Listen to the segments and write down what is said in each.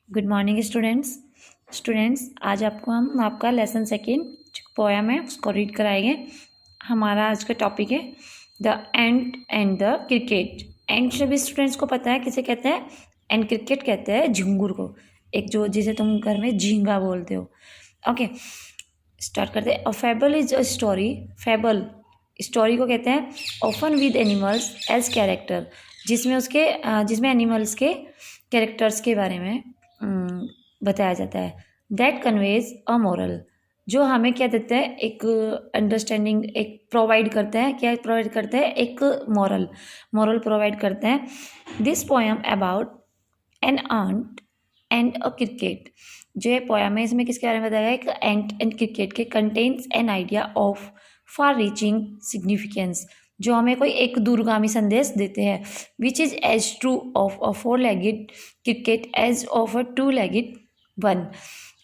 Good morning students आज आपको हम आपका लेसन सेकेंड पोएम है उसको रीड कराएंगे। हमारा आज का टॉपिक है the ant and the cricket. Ant सभी स्टूडेंट्स को पता है किसे कहते हैं, एंड क्रिकेट कहते हैं झिंगुर को, एक जो जिसे तुम घर में झींगा बोलते हो। ओके, स्टार्ट करते हैं। A fable is a story. Fable story को कहते हैं often with animals as character, जिसमें एनिमल्स के कैरेक्टर्स के बारे में बताया जाता है। दैट कन्वेज अ मोरल, जो हमें क्या देते हैं, एक अंडरस्टैंडिंग, एक प्रोवाइड करते हैं। क्या प्रोवाइड करते हैं? एक मॉरल प्रोवाइड करते हैं। This poem about an ant and a cricket, जो ये पोएम है इसमें किसके बारे में बताया गया? एक एंट एंड क्रिकेट के contains an idea of far reaching significance, जो हमें कोई एक दूरगामी संदेश देते हैं। Which is as true of a 4-legged cricket as of a 2-legged one.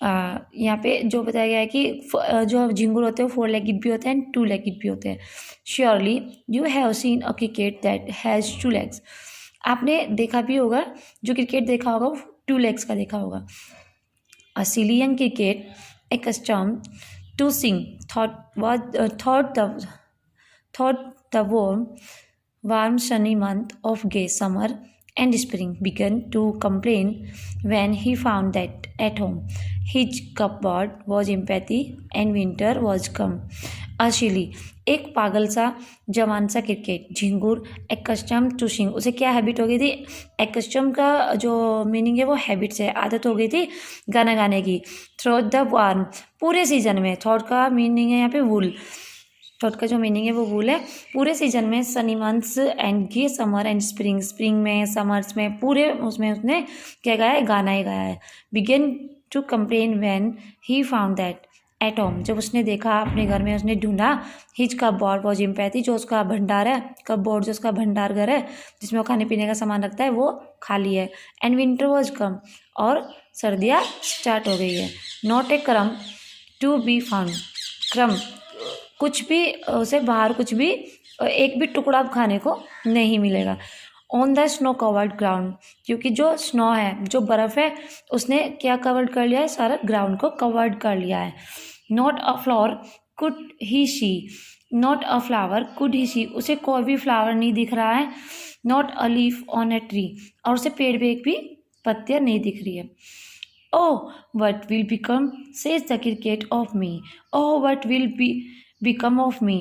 यहाँ पे जो बताया गया है कि जो झिंगुर होते हैं वो 4-legged भी होते हैं एंड 2-legged भी होते हैं। Surely you have seen a cricket that has 2 legs। आपने देखा भी होगा, जो क्रिकेट देखा होगा वो 2 legs का देखा होगा। A silly young cricket accustomed to sing thought the warm sunny month of gay summer and spring began to complain when he found that at home his cupboard was empty and winter was come. अशिली, एक पागल सा जवान सा cricket Jhingur एक्कस्टम to sing, उसे क्या habit हो गई थी? एक्कस्टम का जो मीनिंग है वो हैबिट से, आदत हो गई थी गाना गाने की। थ्रोट द वार्म, पूरे सीजन में। थॉट का मीनिंग है यहाँ पे वूल, थॉट का जो मीनिंग है वो वूल है। पूरे सीजन में sunny months and gay summer and spring, spring में समर्स में पूरे उसमें उसने क्या गाया है? गाना ही गाया है। Began to complain when he found that at home, जब उसने देखा अपने घर में, उसने ढूंढा हिज कपबोर्ड वॉज एम्पैथी, जो उसका भंडार है, कपबोर्ड जो उसका भंडार घर है जिसमें वो खाने पीने का सामान रखता है वो खाली है। एंड विंटर वॉज कम, और सर्दियाँ स्टार्ट हो गई है। नॉट ए क्रम टू बी फाउंड, क्रम कुछ भी, उसे बाहर कुछ भी एक भी टुकड़ा खाने को नहीं मिलेगा। On the snow covered ground, क्योंकि जो स्नो है, जो बर्फ़ है, उसने क्या कवर्ड कर लिया है? सारा ग्राउंड को कवर्ड कर लिया है। Not a flower could he see, not a flower could he see, उसे कोई भी फ्लावर नहीं दिख रहा है। Not a leaf on a tree, और उसे पेड़ पे एक भी पत्तियाँ नहीं दिख रही है। Oh what will become says the cricket of me, oh what will become of me,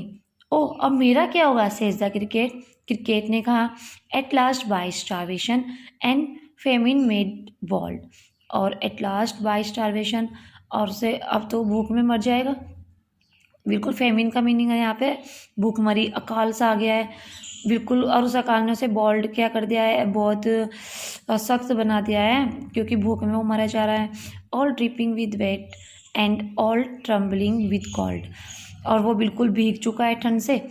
oh अब मेरा क्या होगा? सेज द क्रिकेट, क्रिकेट ने कहा। At last by starvation and famine made bold, और एट लास्ट बाय स्टारवेशन, और से अब तो भूख में मर जाएगा। बिल्कुल फेमिन का मीनिंग है यहाँ पे भूखमरी, अकाल सा आ गया है बिल्कुल, और उस अकाल ने उसे बॉल्ड क्या कर दिया है? बहुत सख्त बना दिया है, क्योंकि भूख में वो मरा जा रहा है। All dripping with weight and all trembling with cold, और वो बिल्कुल भीग चुका है ठंड से,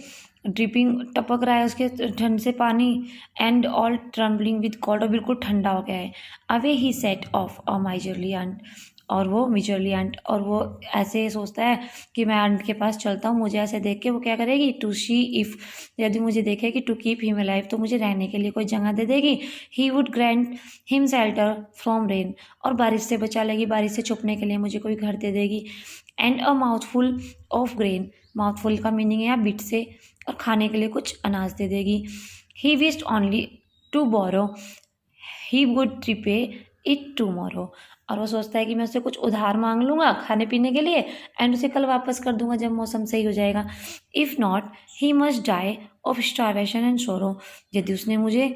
ड्रिपिंग टपक रहा है उसके ठंड से पानी, and all trembling with cold, और बिल्कुल ठंडा हो गया है। Away he set off a miserly ant, और वो मिजरली आंट, और वो ऐसे सोचता है कि मैं आंट के पास चलता हूँ, मुझे ऐसे देख के वो क्या करेगी? टू सी इफ़, यदि मुझे देखेगी टू कीप हिम अलाइव, तो मुझे रहने के लिए कोई जगह दे देगी। He would grant him shelter from rain, और बारिश से बचा लेगी, बारिश से छुपने के लिए मुझे कोई घर दे देगी। And a mouthful of grain, mouthful का मीनिंग है यहाँ बिट से, और खाने के लिए कुछ अनाज दे देगी। He wished only to borrow, he would repay it tomorrow, और वो सोचता है कि मैं उससे कुछ उधार मांग लूँगा खाने पीने के लिए, एंड उसे कल वापस कर दूंगा जब मौसम सही हो जाएगा। If not he must die of starvation and sorrow, यदि उसने मुझे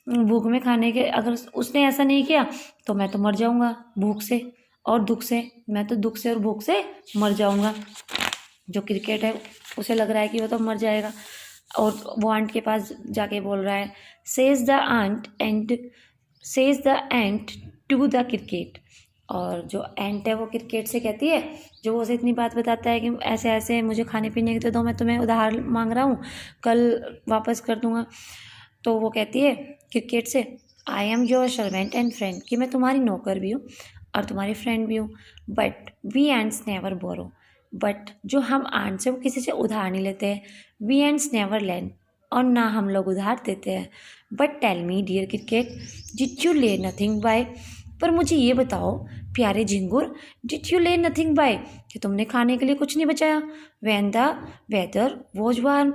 भूख में खाने के, अगर उसने ऐसा नहीं किया तो मैं तो मर जाऊँगा भूख से और दुख से, मैं तो दुख से और भूख से मर जाऊँगा। जो क्रिकेट है उसे लग रहा है कि वो तो मर जाएगा, और वो आंट के पास जाके बोल रहा है, says the ant to the cricket, और जो एंट है वो क्रिकेट से कहती है, जो वो उसे इतनी बात बताता है कि ऐसे ऐसे मुझे खाने पीने के दो, मैं तुम्हें उधार मांग रहा हूँ, कल वापस कर दूंगा। तो वो कहती है क्रिकेट से, I am your servant and friend, कि मैं तुम्हारी नौकर भी हूँ और तुम्हारी फ्रेंड भी हूँ। But we ants never borrow, बट जो हम आंट से वो किसी से उधार नहीं लेते हैं। वी एंड्स नेवर लैंड, और ना हम लोग उधार देते हैं। But tell me dear cricket, did you lay nothing by पर मुझे ये बताओ प्यारे झिंगुर, did you lay nothing by, कि तुमने खाने के लिए कुछ नहीं बचाया? When the weather was warm,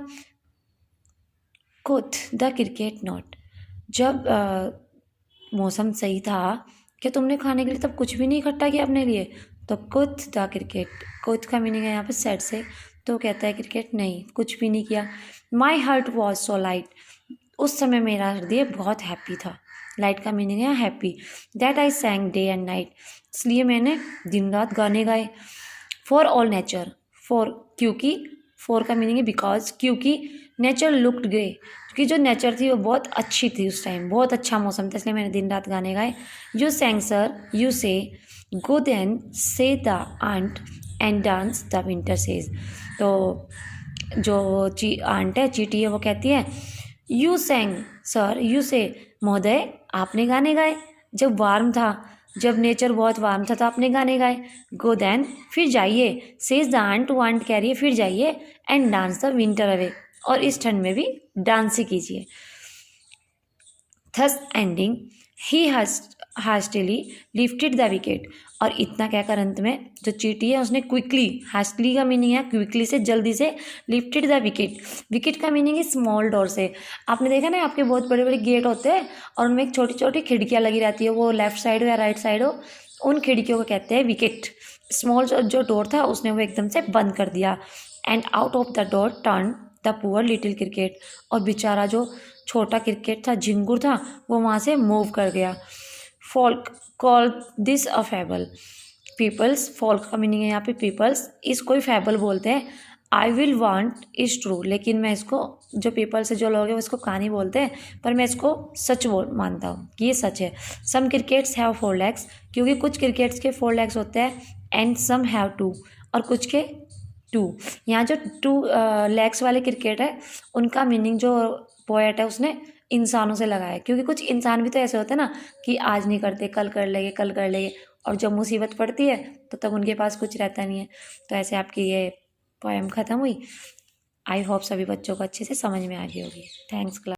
quoth the cricket not, जब मौसम सही था, क्या तुमने खाने के लिए तब कुछ भी नहीं इकट्ठा किया अपने लिए? तो कुथ द क्रिकेट, कुथ का मीनिंग है यहाँ पे सैड से, तो कहता है क्रिकेट नहीं, कुछ भी नहीं किया। My heart was so light, उस समय मेरा हृदय बहुत हैप्पी था। लाइट का मीनिंग है happy. That I सैंग day and night, इसलिए मैंने दिन रात गाने गाए। फॉर ऑल नेचर, फॉर क्योंकि, फॉर का मीनिंग है बिकॉज, क्योंकि नेचर लुक्ड ग्रे, क्योंकि जो नेचर थी वो बहुत अच्छी थी उस टाइम, बहुत अच्छा मौसम था, इसलिए मैंने दिन रात गाने गाए। You सैंग sir, you say, go then says the ant and dance the winter says, तो जो आंट है, चीटी है, वो कहती है यू सैंग सर, यू से महोदय आपने गाने गाए, जब वार्म था, जब नेचर बहुत वार्म था तो आपने गाने गाए। गो देन फिर जाइए, सेज द आंट, टू आंट कह रही है फिर जाइए, and dance the winter away, और इस ठंड में भी डांस ही कीजिए। Thus ending he hastily lifted the wicket, और इतना कहकर अंत में जो चींटी है उसने क्विकली, हास्टली का मीनिंग है क्विकली से, जल्दी से, लिफ्टेड द विकेट, विकेट का मीनिंग है स्मॉल डोर से। आपने देखा ना आपके बहुत बड़े बड़े गेट होते हैं और उनमें एक छोटी छोटी खिड़कियाँ लगी रहती है, वो लेफ्ट साइड हो या राइट साइड हो, उन खिड़कियों को कहते हैं विकेट। स्मॉल जो डोर था उसने वो एकदम से बंद कर दिया। And out of the door turn the poor little cricket, और बेचारा जो छोटा क्रिकेट था, झिंगुर था, वो वहाँ से मूव कर गया। Folk call this a fable, peoples, folk का मीनिंग है यहाँ पे पीपल्स, इसको ही फैबल बोलते हैं। I will want is true, लेकिन मैं इसको, जो पीपल से जो लोग हैं वो इसको कहानी बोलते हैं, पर मैं इसको सच मानता हूँ कि ये सच है। सम क्रिकेट्स हैव 4 legs, क्योंकि कुछ क्रिकेट्स के 4 legs होते हैं, एंड सम हैव 2, और कुछ के 2। यहाँ जो 2 legs वाले क्रिकेट है उनका मीनिंग जो पोएट है उसने इंसानों से लगाया, क्योंकि कुछ इंसान भी तो ऐसे होते हैं ना कि आज नहीं करते, कल कर लेंगे, कल कर लेंगे, और जब मुसीबत पड़ती है तो तब उनके पास कुछ रहता नहीं है। तो ऐसे आपकी ये पोएम ख़त्म हुई। आई होप सभी बच्चों को अच्छे से समझ में आ गई होगी। Thanks class.